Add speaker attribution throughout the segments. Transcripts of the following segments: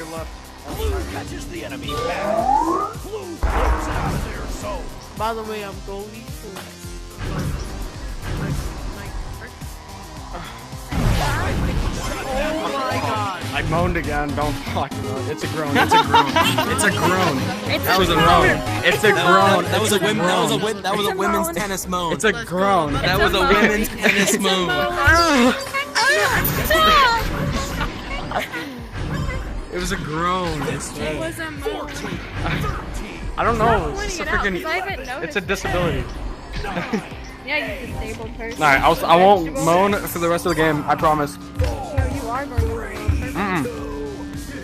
Speaker 1: your left.
Speaker 2: Blue catches the enemy back. Blue clears it out of their zone.
Speaker 3: By the way, I'm goalie for Oh my god.
Speaker 1: I moaned again. Don't talk about it. It's a groan. It's a groan. It's a groan. That was a groan. It's a groan.
Speaker 4: That was a women's tennis moan.
Speaker 1: It's a groan.
Speaker 4: That was a women's tennis moan.
Speaker 1: It was a groan.
Speaker 5: It was a moan.
Speaker 1: I don't know. It's
Speaker 5: Pointing
Speaker 1: a
Speaker 5: it out, 'cause I
Speaker 1: freaking.
Speaker 5: haven't
Speaker 1: It's
Speaker 5: noticed
Speaker 1: a disability.
Speaker 5: Yeah, you disabled person.
Speaker 1: Alright, I won't moan for the rest of the game. I promise.
Speaker 5: No, you are going to moan.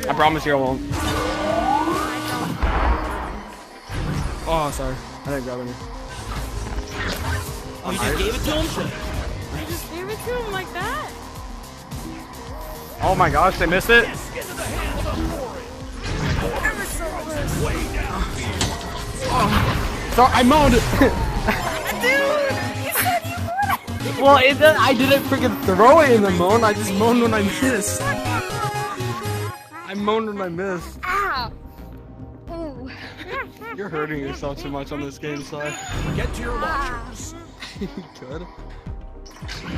Speaker 1: I promise you I won't. Oh, sorry. I didn't grab any.
Speaker 4: Oh, you just gave it to him?
Speaker 5: You just gave it to him like that?
Speaker 1: Oh my gosh, they missed it. Sorry, I moaned it. Well, I didn't freaking throw it in the moan. I just moaned when I missed. I moaned when I missed.
Speaker 5: Ow! Ooh.
Speaker 1: You're hurting yourself too much on this game, Si.
Speaker 2: Get to your launchers.
Speaker 1: You could.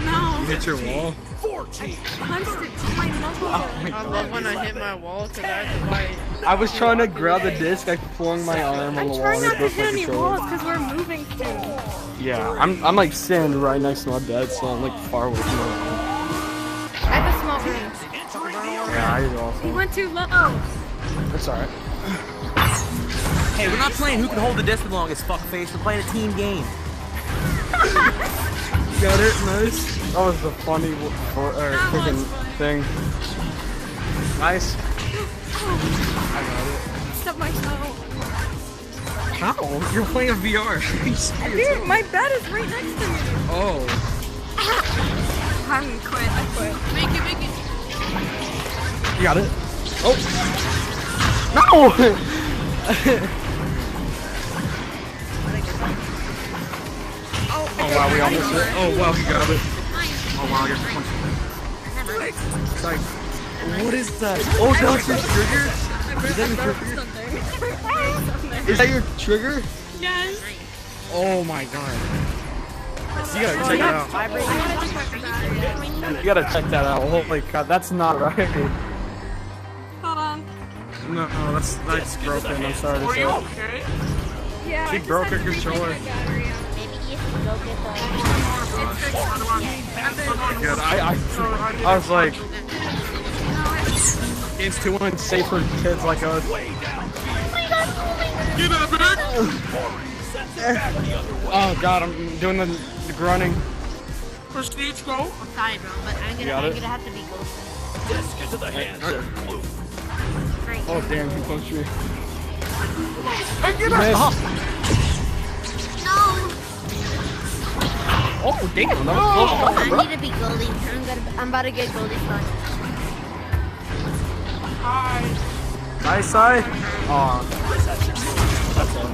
Speaker 5: No.
Speaker 1: You hit your wall.
Speaker 2: 14.
Speaker 5: Punched it to my knuckles.
Speaker 3: I love when I hit my wall because I have to fight.
Speaker 1: I was trying to grab the disc. I flung my arm on
Speaker 5: I'm
Speaker 1: the wall.
Speaker 5: trying
Speaker 1: and
Speaker 5: not
Speaker 1: it
Speaker 5: to
Speaker 1: broke
Speaker 5: hit
Speaker 1: my
Speaker 5: any
Speaker 1: controller.
Speaker 5: walls because we're moving too.
Speaker 1: Yeah, I'm like sitting right next to my bed, so I'm like far away from my wall.
Speaker 5: I have a small room.
Speaker 1: Yeah, I do
Speaker 5: He
Speaker 1: also.
Speaker 5: went too low.
Speaker 1: It's alright.
Speaker 4: Hey, we're not playing who can hold the disc the longest, fuckface. We're playing a team game.
Speaker 1: Got it, nice. That was the funny freaking thing. Nice. I got it.
Speaker 5: Step my toe.
Speaker 1: How? You're playing a VR.
Speaker 5: Dude, my bed is right next to me.
Speaker 1: Oh.
Speaker 5: I'm quit. I quit. Make it.
Speaker 1: You got it. Oh. No! Oh wow, we almost hit. Oh wow, he got it. Oh wow, I got punched. It's like, what is that? Oh, that's your trigger? Is that your trigger? Is that your trigger?
Speaker 5: Yes.
Speaker 1: Oh my god. You gotta check that out. You gotta check that out. Holy god, that's not right.
Speaker 5: Hold on.
Speaker 1: No, that's broken. I'm sorry to say.
Speaker 5: Okay? Yeah.
Speaker 1: She broke her controller. Good. I was like, game's too unsafe for kids like us. Get up, man! Oh god, I'm doing the grunting.
Speaker 4: Prestige go.
Speaker 6: I'm sorry, bro, but I'm gonna have to be close.
Speaker 2: Disc into the hands of Blue.
Speaker 1: Oh damn, he punched me.
Speaker 6: No!
Speaker 1: Oh damn, that was
Speaker 6: I need to be goalie. I'm about to get goalie spot.
Speaker 1: nice side. Aw. That's all.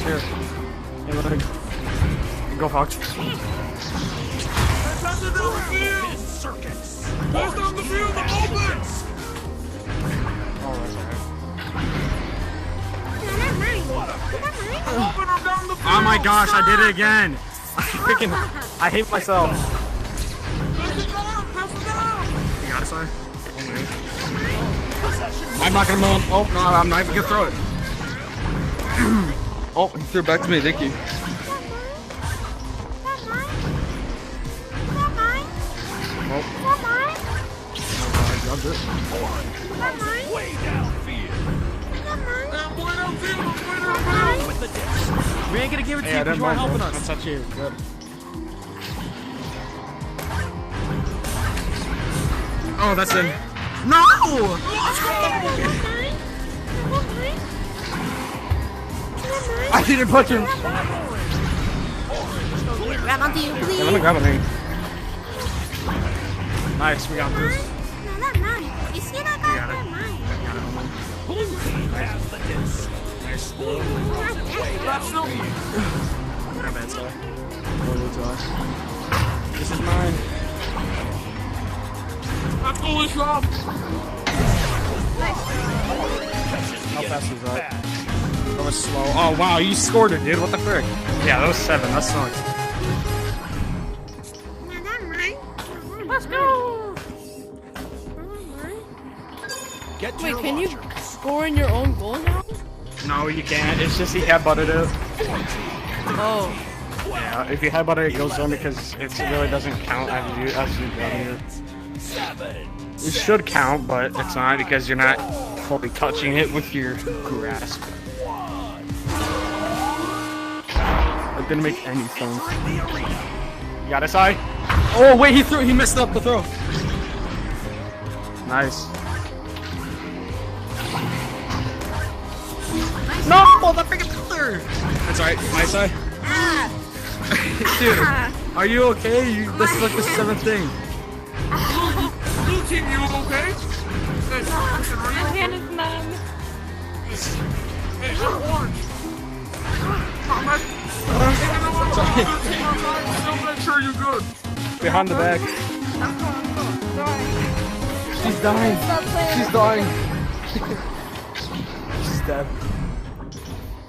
Speaker 1: Here. Hey, let me go, Fox.
Speaker 2: Circuits.
Speaker 4: Pass down the field, the opens.
Speaker 1: Oh my gosh, I did it again. I hate myself. You got it, sorry. I'm not gonna mow. Oh no, I'm not even gonna throw it. Oh, he threw it back to me. Thank you. Oh. I grabbed it.
Speaker 2: Way downfield. With the disc.
Speaker 4: We ain't gonna give it to
Speaker 1: Hey, I
Speaker 4: you because
Speaker 1: didn't
Speaker 4: you are
Speaker 1: mind,
Speaker 4: helping
Speaker 1: bro.
Speaker 4: us.
Speaker 1: That's actually good. Oh, that's in. No! I didn't punch him.
Speaker 6: Grab onto you,
Speaker 1: I'm
Speaker 6: please.
Speaker 1: gonna grab a thing. Nice, we got this.
Speaker 6: No, not mine. You see that guy?
Speaker 1: got it.
Speaker 6: Not mine.
Speaker 2: Blue team has the disc.
Speaker 1: Nice. Grab that, sorry. This is mine.
Speaker 4: Let's go, Islam.
Speaker 5: Nice.
Speaker 1: fast was that? That was slow. Oh wow, you scored it, dude. What the frick? Yeah, that was 7. That sucks.
Speaker 3: Let's go!
Speaker 2: Get to
Speaker 3: Wait,
Speaker 2: your
Speaker 3: can you
Speaker 2: launcher.
Speaker 3: score in your own goal now?
Speaker 1: No, you can't. It's just he headbutted it.
Speaker 3: Oh.
Speaker 1: Yeah, if you headbutt it, it goes in because it really doesn't count as you grabbing it.
Speaker 2: 7.
Speaker 1: It should count, but it's not because you're not fully touching it with your grasp. It didn't make any sense. You got it, Sai? Oh wait, he messed up the throw. Nice. No, the freaking third. That's alright, my side. Dude, are you okay? This is like the 7th thing.
Speaker 5: Blue team, you okay? My hand is numb.
Speaker 2: Hey, orange. Make sure you're good.
Speaker 1: Behind the back. She's dying. She's dying. She's dead.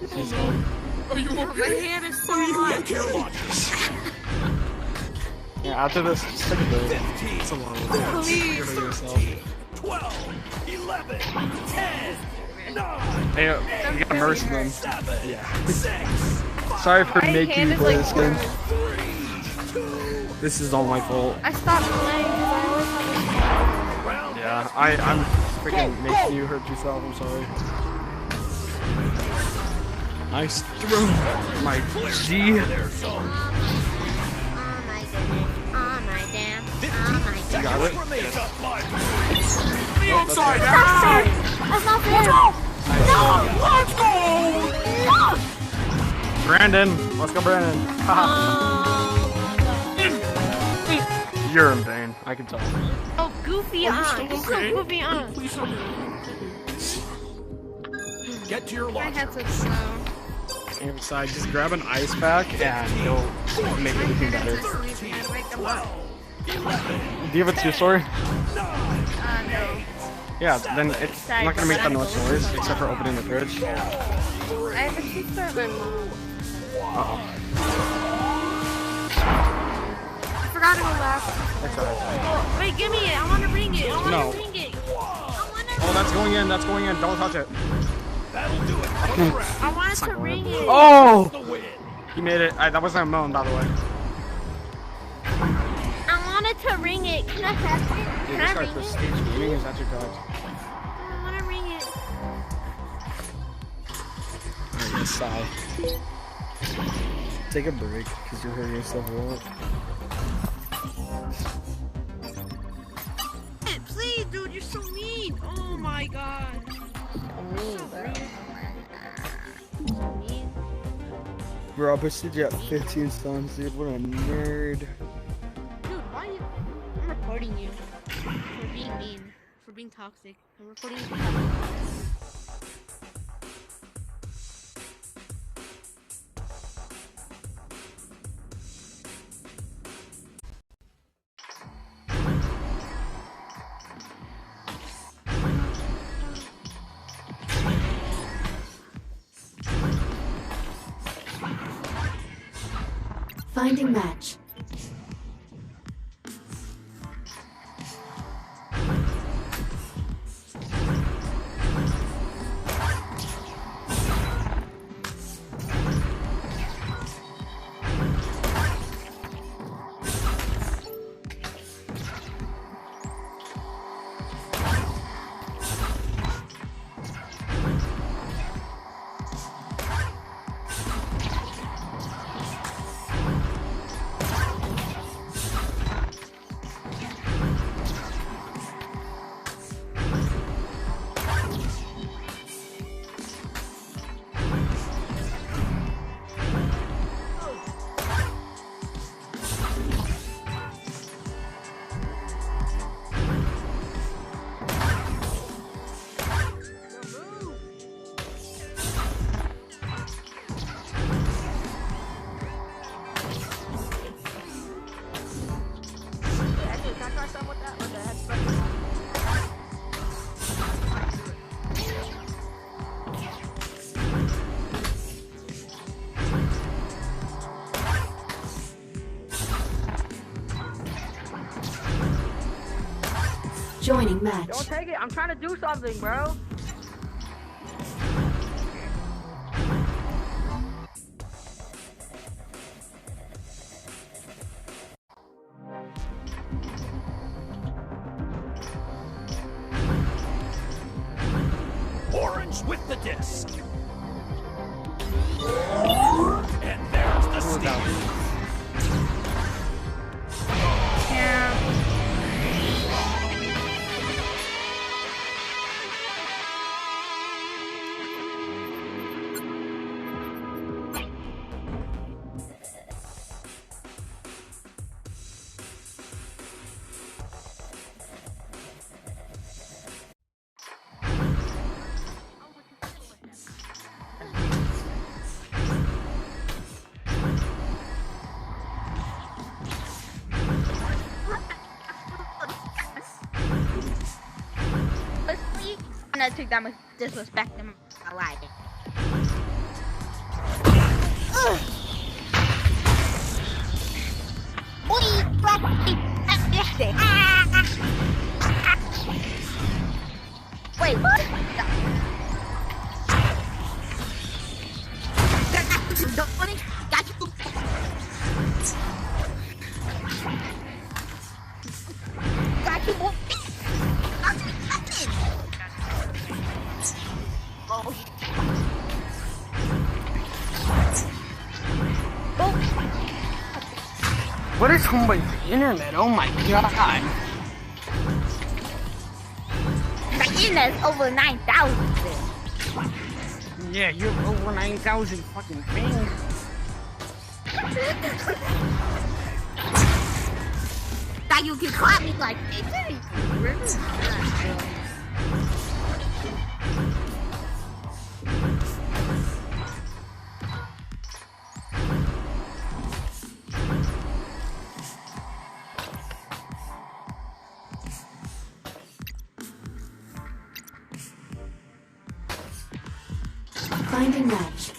Speaker 1: She's dead.
Speaker 2: Are you okay?
Speaker 5: My hand is so hot.
Speaker 2: Get to your launcher.
Speaker 1: Yeah, after this, just take a break.
Speaker 2: 15.
Speaker 1: It's a long one.
Speaker 5: Please.
Speaker 1: You're gonna yourself.
Speaker 2: 12. 11. 10. 9.
Speaker 1: Hey, you gotta mercy them.
Speaker 2: 7.
Speaker 1: Yeah.
Speaker 2: 6.
Speaker 1: Sorry for
Speaker 5: My
Speaker 1: making
Speaker 5: hand
Speaker 1: you
Speaker 5: is
Speaker 1: play
Speaker 5: like
Speaker 1: this game.
Speaker 2: 3. 2.
Speaker 1: This is all my fault.
Speaker 5: I stopped playing because I always have
Speaker 2: Round.
Speaker 1: Yeah, I'm freaking making you hurt yourself. I'm sorry. Nice throw, my G.
Speaker 2: There's so.
Speaker 6: Oh my goodness. Oh my damn.
Speaker 2: 15
Speaker 6: Oh my
Speaker 2: seconds
Speaker 1: got it?
Speaker 2: remain up by.
Speaker 1: The upside
Speaker 6: That's fair. That's not fair.
Speaker 2: Let's go!
Speaker 1: Brandon, let's go, Brandon. Haha. You're in pain. I can tell.
Speaker 5: Oh, goofy on. It's so goofy on.
Speaker 2: Get to your
Speaker 5: My
Speaker 2: launcher.
Speaker 5: head's so slow.
Speaker 1: Inside, just grab an ice pack and you'll make everything better.
Speaker 2: 12. 11.
Speaker 1: Do you have a 2-story?
Speaker 2: 9.
Speaker 5: No.
Speaker 1: Yeah, then it's not gonna make that much noise except for opening the fridge.
Speaker 5: I have a sister at my mom.
Speaker 1: Uh-oh.
Speaker 5: I forgot to go last.
Speaker 1: That's alright.
Speaker 5: Wait, give me it. I want to ring it. I want
Speaker 1: No.
Speaker 5: to ring it.
Speaker 1: Oh, that's going in. That's going in. Don't touch it.
Speaker 2: That'll do it. For the round.
Speaker 5: I wanted to ring it.
Speaker 1: Oh!
Speaker 2: The win.
Speaker 1: He made it. That wasn't a moan, by the way.
Speaker 6: I wanted to ring it. Can I pass it?
Speaker 1: Dude,
Speaker 6: Can
Speaker 1: this
Speaker 6: I
Speaker 1: guy's
Speaker 6: ring it?
Speaker 1: prestige gaming. Is that your god?
Speaker 6: I want to ring it.
Speaker 1: Alright, let's sigh. Take a break, because you're hurting yourself a lot.
Speaker 5: Please, dude, you're so mean. Oh my god.
Speaker 1: Bro, I posted you at 15 stuns, dude. What a nerd.
Speaker 6: Dude, why you? I'm reporting you for being mean, for being toxic. I'm reporting you for toxic.
Speaker 7: Finding match. Joining match.
Speaker 5: Don't take it. I'm trying to do something, bro.
Speaker 2: Orange with the disc. And there's the steal.
Speaker 6: I took that much disrespect in my life. Wait, what? Got you. Got you.
Speaker 1: What is wrong with the internet? Oh my god.
Speaker 6: My internet's over 9,000.
Speaker 1: Yeah, you're over 9,000 fucking things.
Speaker 6: That you can call me like this.
Speaker 7: Finding match.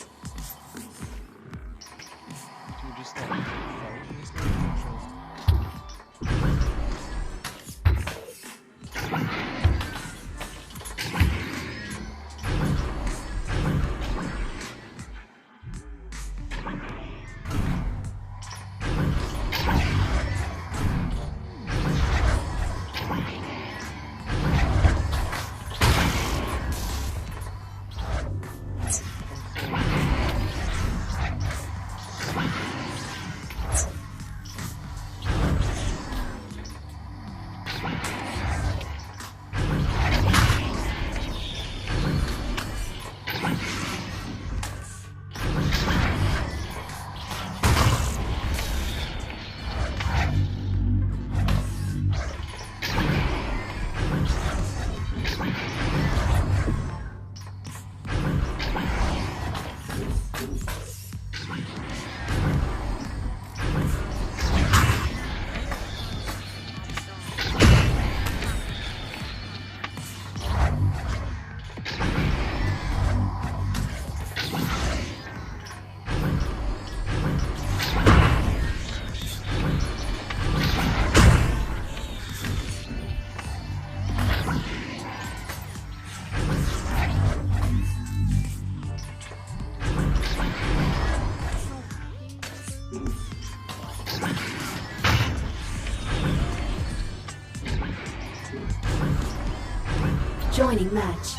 Speaker 7: Joining match.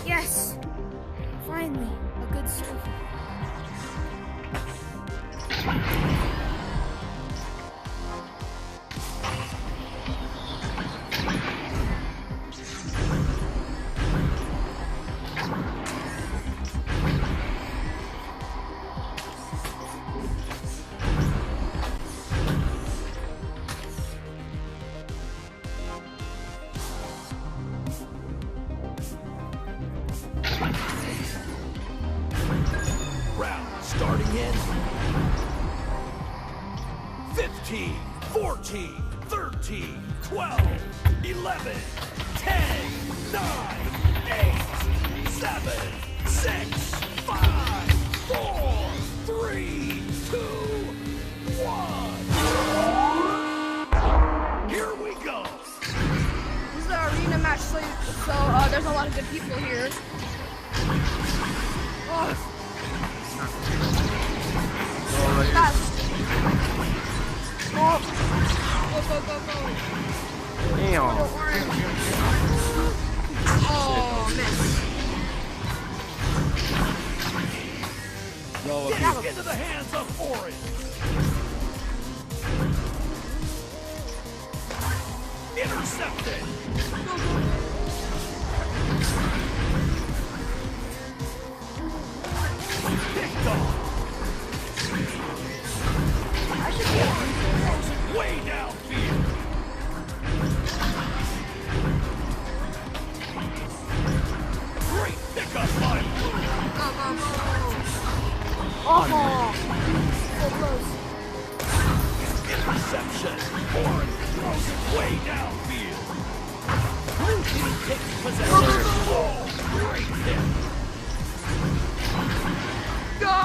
Speaker 3: Yes! Finally, a good server.
Speaker 2: Round starting in 15. 14, 13, 12, 11, 10, 9, 8, 7, 6, 5, 4, 3, 2, 1. Here we go.
Speaker 3: This is an arena match, so there's a lot of good people here. Oh. Fast. Oh. Go.
Speaker 1: Damn.
Speaker 3: Oh, miss.
Speaker 2: Get into the hands of Orange. Intercepted. Picked off.
Speaker 3: I should be
Speaker 2: Throws it way downfield. Great pickup by Blue.
Speaker 3: Oh, so close.
Speaker 2: Interception. Orange throws it way downfield. Blue team takes possession. Oh, great hit.
Speaker 3: Go!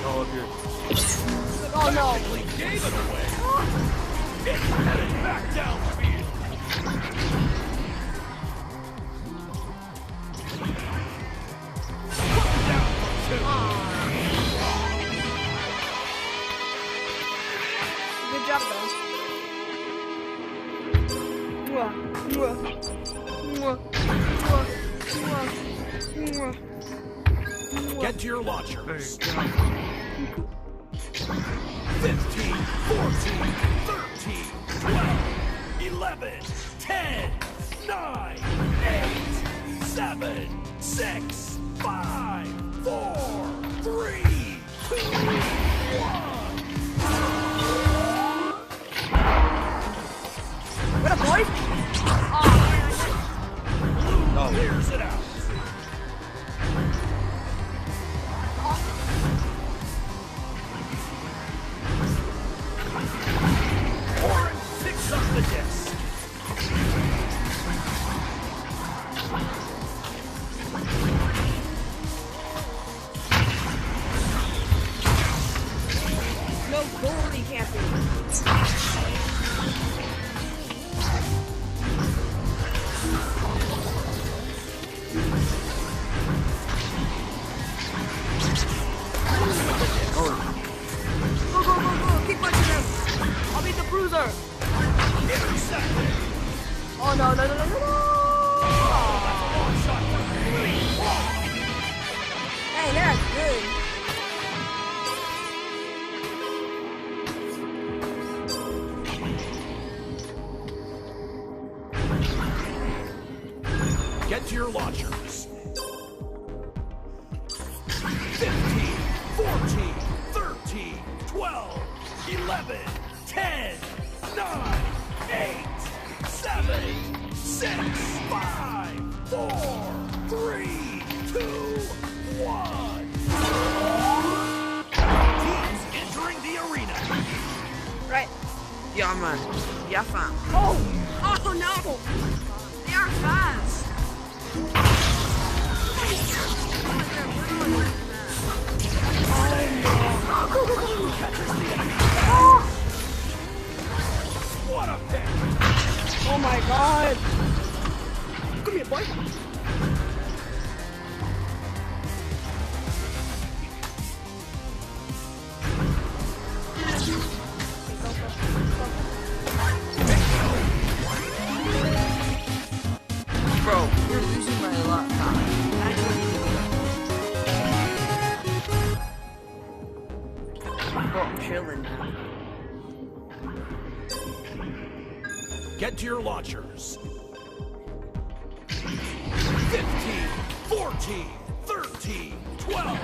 Speaker 1: All of your.
Speaker 3: Oh no.
Speaker 2: Practically gave it away. It's headed back downfield. Put down for two.
Speaker 3: Good job, though.
Speaker 2: Get to your launchers.
Speaker 1: Hey,
Speaker 2: 15, 14, 13, 12, 11, 10, 9, 8, 7, 6, 5, 4, 3, 2, 1.
Speaker 3: What up, boys?
Speaker 2: Blue clears it out. Orange picks up the disc.
Speaker 3: No goalie camping. Go. Keep punching him. I'll beat the bruiser.
Speaker 2: Intercepted.
Speaker 3: Oh, no.
Speaker 2: Long shot for Blue.
Speaker 3: Hey, that's good.
Speaker 2: Get to your launchers. 15, 14, 13, 12, 11, 10, 9, 8, 7, 6, 5, 4, 3, 2, 1. Teams entering the arena.
Speaker 3: Right.
Speaker 5: Yeah, man. Yeah, fam.
Speaker 3: Oh,
Speaker 5: no! They are fast!
Speaker 2: What a pick.
Speaker 3: oh my God. Come here, boy.
Speaker 5: Bro, you're losing my laptop. Bro, I'm chilling now.
Speaker 2: Get to your launchers. 15, 14, 13, 12,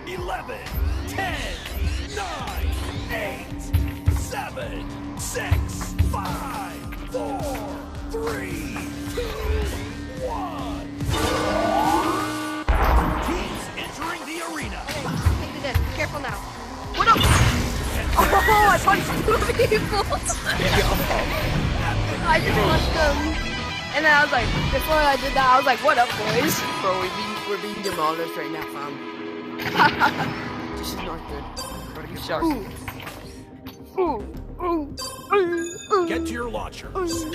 Speaker 2: 11, 10, 9, 8, 7, 6, 5, 4, 3, 2, 1. Teams entering the arena.
Speaker 3: Okay, take the disc. Careful now. punched 2 people. I just punched them. And then I was like, before I did that, I was like, what up, boys?
Speaker 8: Bro, we're being demolished right now, fam. This is not good. You suck.
Speaker 2: Get to your launchers. 15,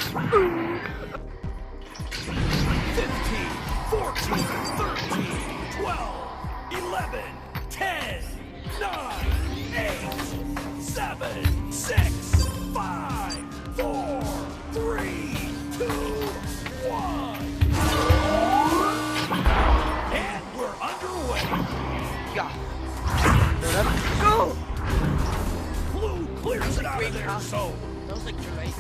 Speaker 2: 14, 13, 12, 11, 10, 9, 8, 7, 6, 5, 4, 3, 2, 1. And we're underway.
Speaker 8: Yeah.
Speaker 3: Go!
Speaker 2: Blue clears it out of their zone.
Speaker 8: That was like great.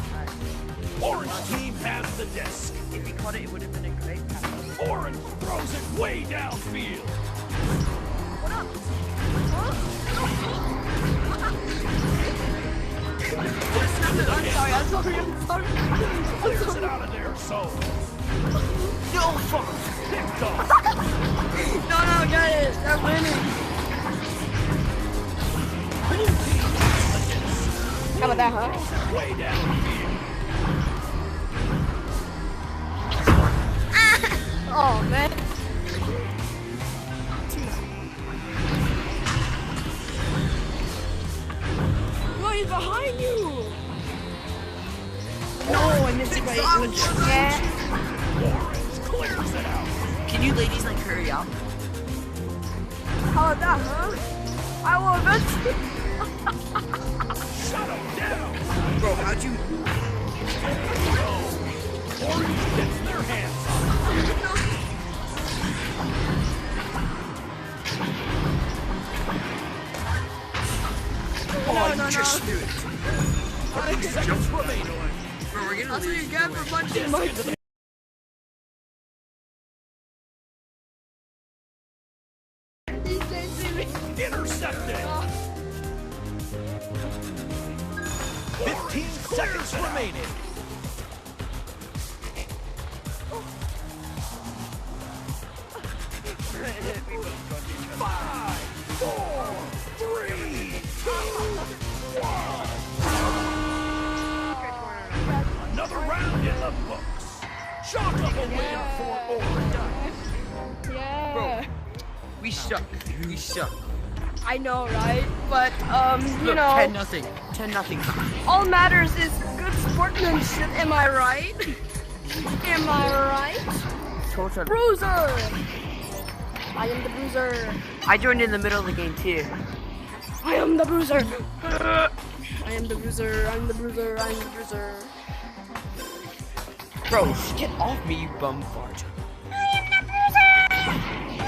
Speaker 2: Orange team has the disc.
Speaker 8: If we caught it, it would have been a great pass.
Speaker 2: Orange throws it way downfield.
Speaker 3: What up? Huh? I'm sorry.
Speaker 2: Clears it out of their zone.
Speaker 8: No, fuck.
Speaker 2: Picked off.
Speaker 3: No, guys. I'm winning.
Speaker 2: Blue team has the disc.
Speaker 3: How about that, huh?
Speaker 2: Way downfield.
Speaker 3: Oh, man. No, he's behind you.
Speaker 8: No, I missed it by 8 inches.
Speaker 3: Yeah.
Speaker 2: Orange clears it out.
Speaker 8: Can you ladies like hurry up?
Speaker 3: How about that, huh? I will eventually.
Speaker 2: Shut him down.
Speaker 8: Bro, how'd you...
Speaker 2: Orange gets their hands on
Speaker 8: Oh, you just knew it.
Speaker 2: 30 seconds remaining.
Speaker 8: Bro, we're gonna
Speaker 3: That's what
Speaker 8: lose.
Speaker 3: you get for punching my team.
Speaker 2: Intercepted. 15 seconds remaining. Five, four, three, two, one. Another round in the books. Chalk up a win for Orange.
Speaker 3: Yeah.
Speaker 8: Bro, we suck. We suck.
Speaker 3: I know, right? But, you
Speaker 8: Look,
Speaker 3: know,
Speaker 8: 10-0. 10-0.
Speaker 3: all matters is good sportsmanship. Am I right? Am I right?
Speaker 8: Total.
Speaker 3: Bruiser! I am the bruiser.
Speaker 8: I joined in the middle of the game too.
Speaker 3: I am the bruiser. I am the bruiser. I'm the bruiser. I'm the bruiser.
Speaker 8: Bro, get off me, you bum fart.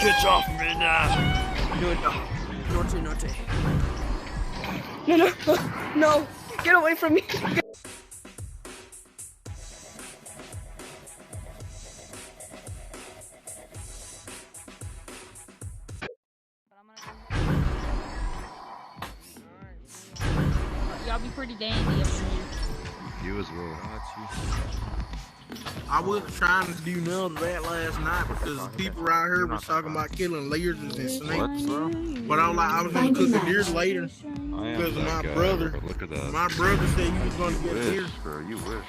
Speaker 2: Get off me now.
Speaker 8: No, no. Naughty, naughty.
Speaker 3: No. No. Get away from me.
Speaker 6: Y'all be pretty dandy up in here.
Speaker 1: You as well. I was trying to do none of that last night because the people right here was talking about killing lizards and snakes. But I was gonna cook the deer later because of my brother.
Speaker 9: Look at that.
Speaker 1: My brother said he was gonna get deer.
Speaker 9: Bro, you wish.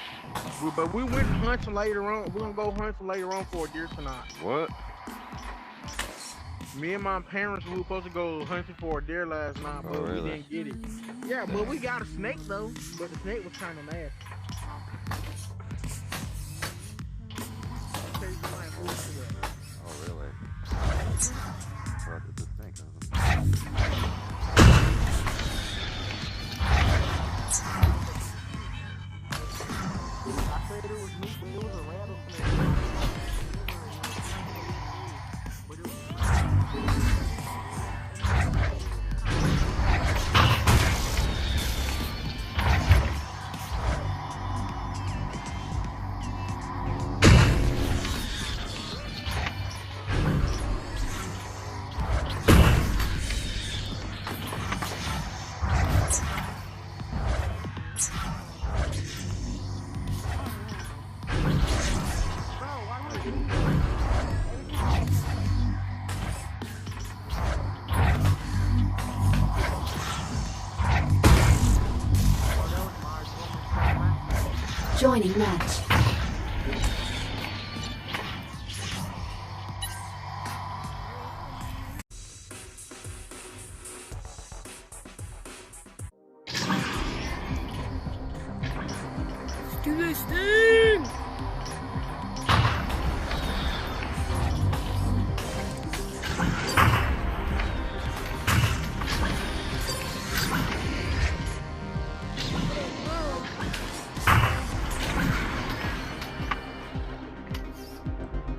Speaker 1: But we went hunting later on. We're gonna go hunting later on for a deer tonight.
Speaker 9: What?
Speaker 1: Me and my parents we were supposed to go hunting for a deer last night, but
Speaker 9: Oh, really?
Speaker 1: we didn't get it. Yeah, but we got a snake though. But the snake was kind of nasty.
Speaker 9: Oh, really? Bro, it's a snake, huh?
Speaker 1: I said it was me, but it was a rattlesnake.
Speaker 7: Joining match.
Speaker 3: Do this thing!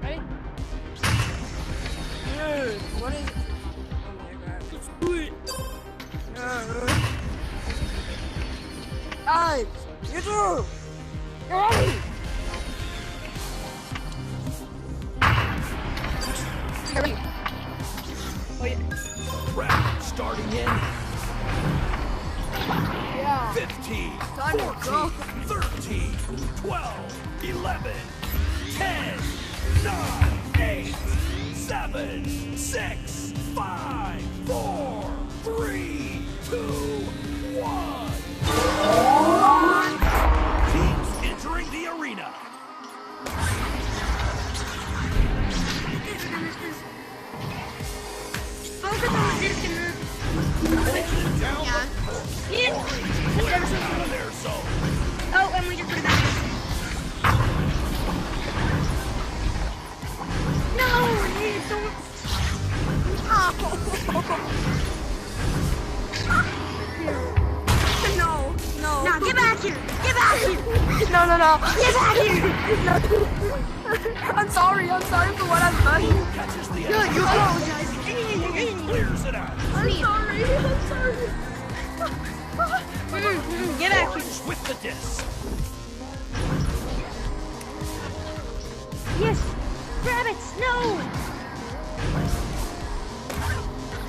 Speaker 6: Ready?
Speaker 3: Dude, what is... Oh my god. Let's do it! Guys! You too! Ready? Ready? Oh yeah.
Speaker 2: Round starting in
Speaker 3: Yeah.
Speaker 2: 15,
Speaker 3: Time to
Speaker 2: 14, 13, 12, 11, 10, 9, 8, 7, 6, 5, 4, 3, 2, 1. Teams entering the arena.
Speaker 6: Focus on the disconnect.
Speaker 2: Holding down
Speaker 6: Yeah.
Speaker 2: the
Speaker 6: Yeah.
Speaker 2: players out of their zone.
Speaker 6: Oh, and we just put it back. No, you don't.
Speaker 3: No, no.
Speaker 6: Now get back here. Get back here.
Speaker 3: No, no, no.
Speaker 6: Get back here.
Speaker 3: I'm sorry for what I've done.
Speaker 2: Catches the
Speaker 6: Good,
Speaker 2: edge.
Speaker 6: you apologize.
Speaker 2: Clears it out.
Speaker 3: I'm sorry.
Speaker 6: Get back here.
Speaker 2: Orange with the disc.
Speaker 6: Yes. Rabbits, no.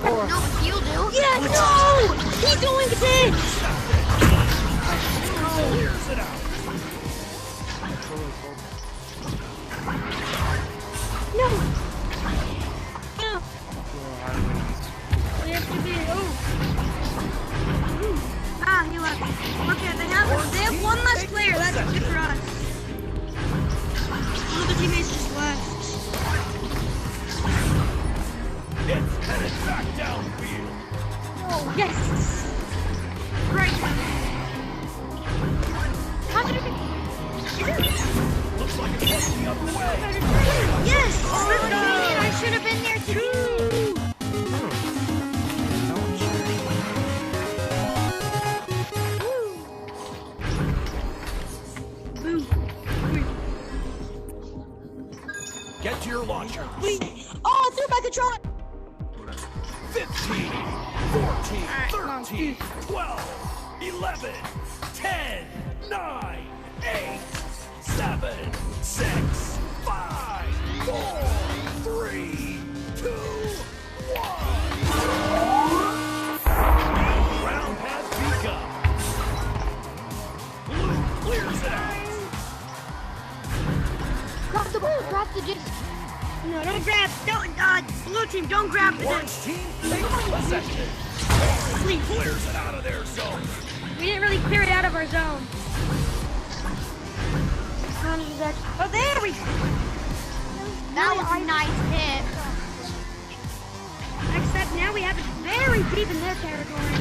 Speaker 6: No, he'll do. Yeah, no. He's doing this.
Speaker 2: Clears it out.
Speaker 6: No. No. We have to be. Oh. Ah, he left. Okay, they have one less player. That's good for us. One of the teammates just left.
Speaker 2: It's headed back downfield.
Speaker 6: Oh, yes. Right. How did it be?
Speaker 2: Looks like it's going the other way.
Speaker 6: Yes! I should have been there too!
Speaker 2: Get to your launcher.
Speaker 6: Oh, I threw my controller!
Speaker 2: 15, 14, 13, 12, 11, 10, 9, 8, 7, 6, 5, 4, 3, 2, 1. Round has begun. Blue clears it out.
Speaker 6: Grab the ball, grab the disc. No, don't grab, blue team, don't grab the
Speaker 2: Orange
Speaker 6: disc.
Speaker 2: team takes possession.
Speaker 6: Please.
Speaker 2: Clears it out of their zone.
Speaker 6: We didn't really clear it out of our zone. Oh, there we go. That was a nice hit. Except now we have it very deep in their territory.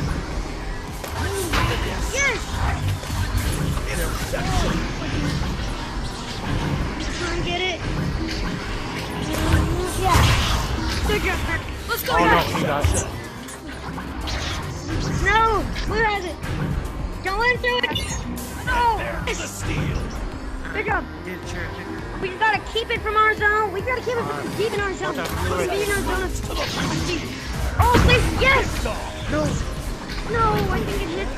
Speaker 6: Yes!
Speaker 2: Interception.
Speaker 6: Try and get it. Yeah. Good job, Kirk. Let's go,
Speaker 1: Oh no,
Speaker 6: guys.
Speaker 1: he got it.
Speaker 6: No, who has it? Go into it. No.
Speaker 2: There's the steal.
Speaker 6: Good job. We gotta keep it from our zone. We gotta keep it from deep in our zone. Deep in our zone. Oh, please, yes. No. No, I think it hit.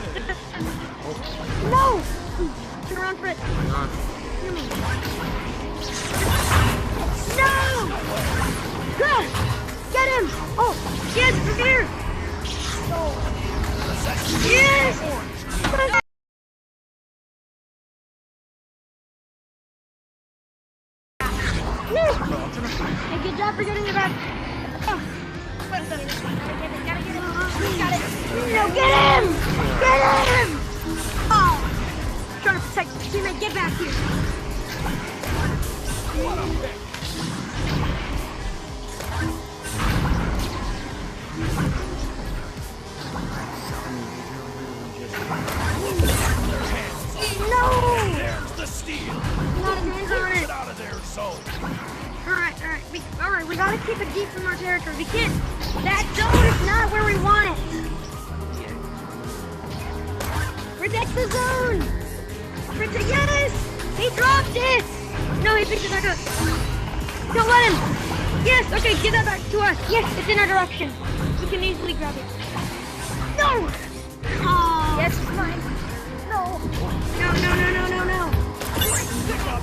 Speaker 6: No. Turn around for it. Hear me. No. Good. Get him. Oh, yes, we're here. Yes. Hey, good job for getting it back. Oh. Gotta get it. Got it. No, get him! Get him! Oh! Trying to like, teammate, get back here.
Speaker 2: What a pick!
Speaker 6: No!
Speaker 2: There's the steal!
Speaker 6: Not a hands on it.
Speaker 2: Get out of their zone!
Speaker 6: Alright, alright, we gotta keep it deep from our territory. We can't, that zone is not where we want it. Protect the zone! Protect, yes! He dropped it! No, he picked it back up. Don't let him! Yes, okay, give that back to us. Yes, it's in our direction. We can easily grab it. No! Oh. Yes, it's mine. No. No, no, no, no, no, no.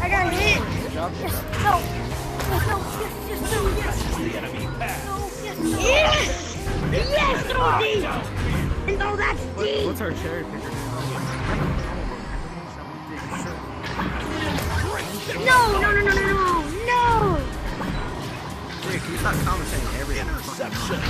Speaker 6: I got hit. Yes, no. No, yes, no, yes.
Speaker 2: The enemy pass!
Speaker 6: No, yes. Yes! Yes, throw deep! And throw that deep!
Speaker 1: What's our cherry picker?
Speaker 6: No, no, no, no, no, no! No!
Speaker 4: Dude, can you stop commentating everything?
Speaker 2: Interception!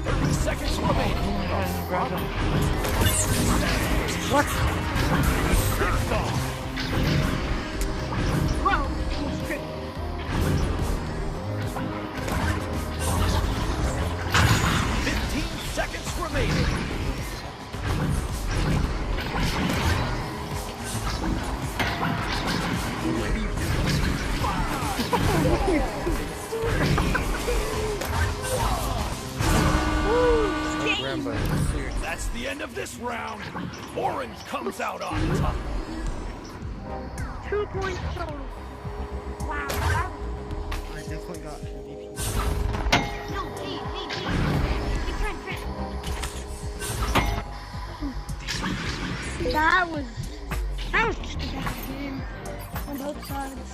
Speaker 2: 30 seconds remaining.
Speaker 1: What?
Speaker 2: Picked off.
Speaker 6: Whoa!
Speaker 2: 15 seconds remaining. That's the end of this round. Orange comes out on top.
Speaker 6: 2 points total. Wow.
Speaker 1: I definitely got MVP.
Speaker 6: No, hey. That was just a bad game on both sides.